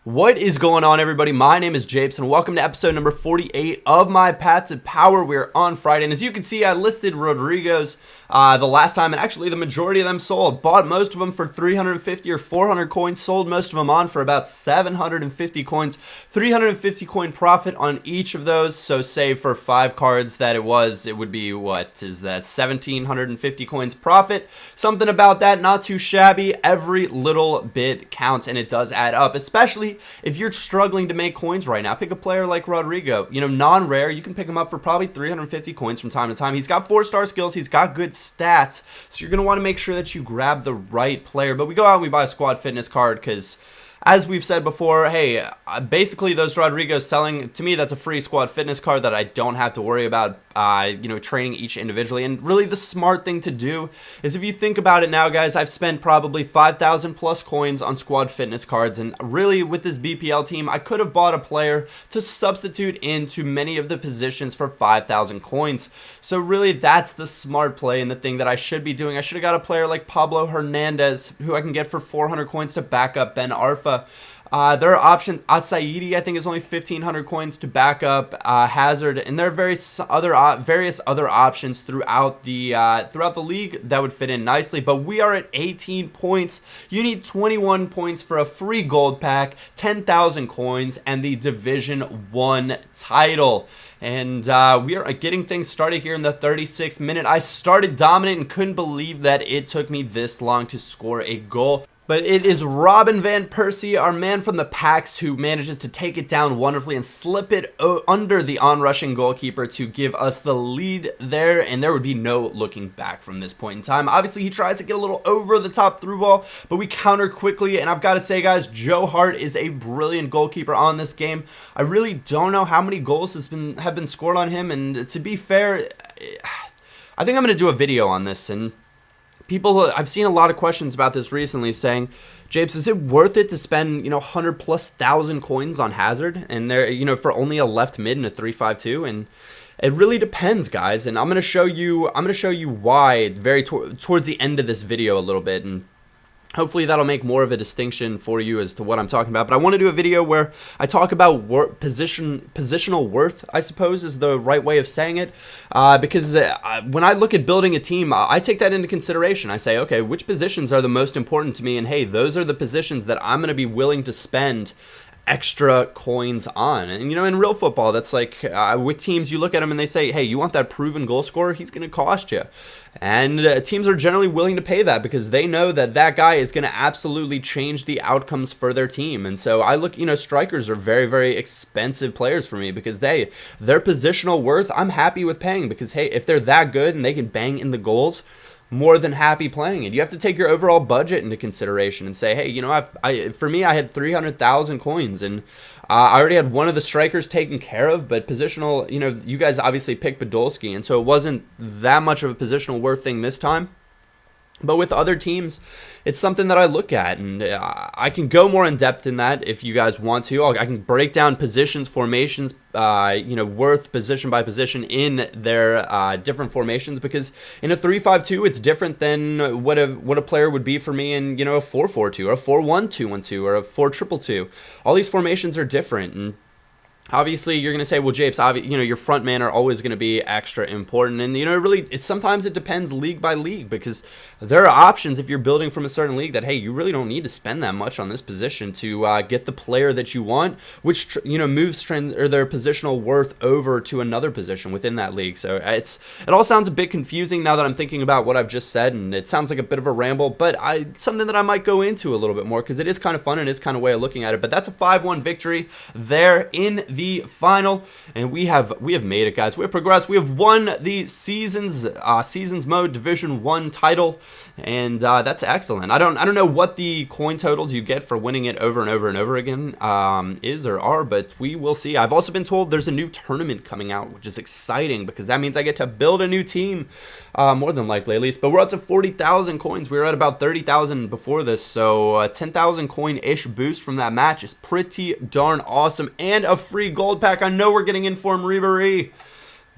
What is going on, everybody? My name is Japes, and welcome to episode number 48 of my Paths of Power. We're on Friday, and as you can see, I listed Rodrigo's the last time, and actually the majority of them sold. Bought most of them for 350 or 400 coins, sold most of them on for about 750 coins, 350 coin profit on each of those. So say for 5 cards that it would be, what is that, 1750 coins profit, something about that. Not too shabby. Every little bit counts, and it does add up, especially if you're struggling to make coins right now. Pick a player like Rodrigo, non-rare. You can pick him up for probably 350 coins from time to time. He's got 4-star skills. He's got good stats. So you're going to want to make sure that you grab the right player. But we go out and we buy a squad fitness card because, as we've said before, hey, basically those Rodrigos selling, to me, that's a free squad fitness card that I don't have to worry about, training each individually. And really the smart thing to do is, if you think about it now, guys, I've spent probably 5,000 plus coins on squad fitness cards. And really with this BPL team, I could have bought a player to substitute into many of the positions for 5,000 coins. So really that's the smart play and the thing that I should be doing. I should have got a player like Pablo Hernandez, who I can get for 400 coins to back up Ben Arfa. There are options. Asaidi, I think, is only 1,500 coins to back up Hazard, and there are various other options throughout the league that would fit in nicely. But we are at 18 points. You need 21 points for a free gold pack, 10,000 coins, and the Division 1 title. And we are getting things started here in the 36th minute. I started dominant and couldn't believe that it took me this long to score a goal. But it is Robin van Persie, our man from the Packs, who manages to take it down wonderfully and slip it under the on-rushing goalkeeper to give us the lead there. And there would be no looking back from this point in time. Obviously, he tries to get a little over-the-top through ball, but we counter quickly. And I've got to say, guys, Joe Hart is a brilliant goalkeeper on this game. I really don't know how many goals have been scored on him. And to be fair, I think I'm going to do a video on this. And I've seen a lot of questions about this recently saying, Japes, is it worth it to spend, 100 plus thousand coins on Hazard and there, for only a left mid and a 3-5-2? And it really depends, guys. And I'm going to show you why towards the end of this video a little bit. And hopefully that'll make more of a distinction for you as to what I'm talking about. But I want to do a video where I talk about positional worth, I suppose is the right way of saying it. Because when I look at building a team, I take that into consideration. I say, okay, which positions are the most important to me? And hey, those are the positions that I'm going to be willing to spend extra coins on. And in real football, that's like with teams, you look at them and they say, hey, you want that proven goal scorer? He's going to cost you. And teams are generally willing to pay that because they know that that guy is going to absolutely change the outcomes for their team. And so I look, strikers are very, very expensive players for me because their positional worth, I'm happy with paying because, hey, if they're that good and they can bang in the goals, more than happy playing it. You have to take your overall budget into consideration and say, hey, for me, I had 300,000 coins and I already had one of the strikers taken care of, but positional, you guys obviously picked Podolski, and so it wasn't that much of a positional worth thing this time. But with other teams, it's something that I look at, and I can go more in depth in that if you guys want to. I can break down positions, formations, worth position by position in their different formations, because in a 3-5-2, it's different than what a player would be for me in a 4-4-2 or a 4-1-2-1-2 or a 4-2-2. All these formations are different, and obviously, you're going to say, well, Japes, your front man are always going to be extra important. And, sometimes it depends league by league because there are options if you're building from a certain league that, hey, you really don't need to spend that much on this position to get the player that you want, which, moves their positional worth over to another position within that league. So it all sounds a bit confusing now that I'm thinking about what I've just said, and it sounds like a bit of a ramble, but something that I might go into a little bit more because it is kind of fun and is kind of a way of looking at it. But that's a 5-1 victory there in the final, and we have made it, guys. We have progressed. We have won the seasons mode Division 1 title, and that's excellent. I don't know what the coin totals you get for winning it over and over and over again is or are, but we will see. I've also been told there's a new tournament coming out, which is exciting because that means I get to build a new team, more than likely at least. But we're up to 40,000 coins. We were at about 30,000 before this, so 10,000 coin-ish boost from that match is pretty darn awesome, and a free gold pack. I know we're getting Inform Ribery.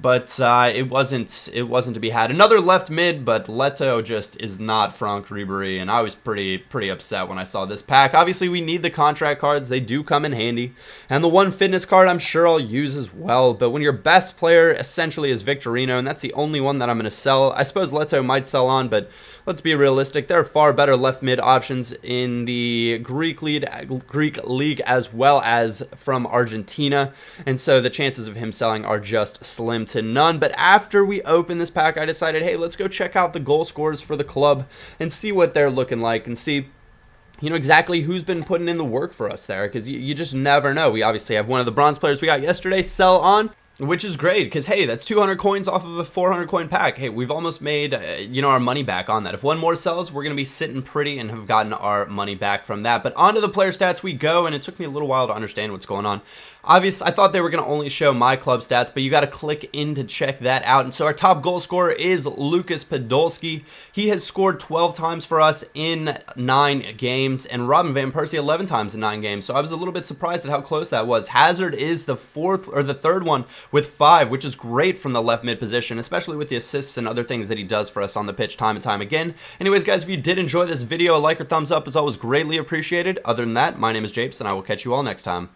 but it wasn't to be had. Another left mid, but Leto just is not Franck Ribéry, and I was pretty upset when I saw this pack. Obviously, we need the contract cards. They do come in handy, and the one fitness card I'm sure I'll use as well. But when your best player essentially is Victorino, and that's the only one that I'm going to sell, I suppose Leto might sell on, but let's be realistic. There are far better left mid options in the Greek league as well as from Argentina, and so the chances of him selling are just slim to none. But after we open this pack, I decided, hey, let's go check out the goal scorers for the club and see what they're looking like and see, you know, exactly who's been putting in the work for us there, because you just never know. We obviously have one of the bronze players we got yesterday sell on, which is great, because, hey, that's 200 coins off of a 400 coin pack. Hey, we've almost made, you know, our money back on that. If one more sells, we're going to be sitting pretty and have gotten our money back from that. But onto the player stats we go, and it took me a little while to understand what's going on. Obviously, I thought they were going to only show my club stats, but you got to click in to check that out. And so our top goal scorer is Lucas Podolski. He has scored 12 times for us in 9 games, and Robin Van Persie 11 times in 9 games. So I was a little bit surprised at how close that was. Hazard is the third one with 5, which is great from the left mid position, especially with the assists and other things that he does for us on the pitch time and time again. Anyways, guys, if you did enjoy this video, a like or thumbs up is always greatly appreciated. Other than that, my name is Japes, and I will catch you all next time.